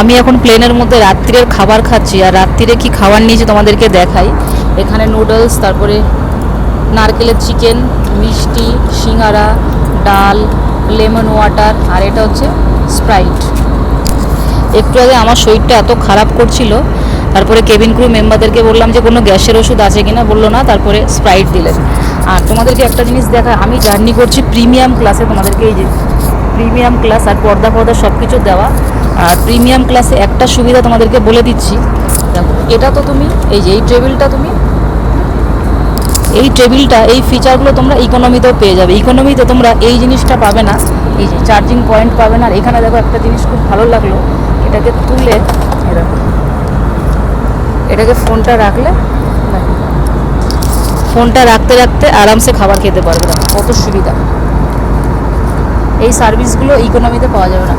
আমি এখন প্লেনের মধ্যে রাত্রিরের খাবার খাচ্ছি, আর রাত্রিরে কি খাবার নিয়েছি তোমাদেরকে দেখাই। এখানে নুডলস, তারপরে নারকেলের চিকেন, মিষ্টি, সিঙ্গারা, ডাল, লেমন ওয়াটার, আর এটা হচ্ছে স্প্রাইট। একটু আগে আমার শরীরটা এত খারাপ করছিল, তারপরে কেবিন ক্রু মেম্বারদেরকে বললাম যে কোনো গ্যাসের ওষুধ আছে কিনা, বললো না, তারপরে স্প্রাইট দিলেন। আর তোমাদেরকে একটা জিনিস দেখা, আমি জার্নি করছি প্রিমিয়াম ক্লাসে, তোমাদেরকে এই যে প্রিমিয়াম ক্লাস, আর পর্দা ফর্দা সব কিছু দেওয়া। আর প্রিমিয়াম ক্লাসে একটা সুবিধা তোমাদেরকে বলে দিচ্ছি, দেখো এটা তো তুমি এই যে এই টেবিলটা এই ফিচারগুলো তোমরা ইকোনমিতেও পেয়ে যাবে। ইকোনমিতে তোমরা এই জিনিসটা পাবে না, এই যে চার্জিং পয়েন্ট পাবে না। আর এখানে দেখো একটা জিনিস খুব ভালো লাগলো, এটাকে তুলে এটাকে ফোনটা রাখলে, ফোনটা রাখতে রাখতে আরামসে খাবার খেতে পারবে। কত সুবিধা! এই সার্ভিসগুলো ইকোনমিতে পাওয়া যাবে না।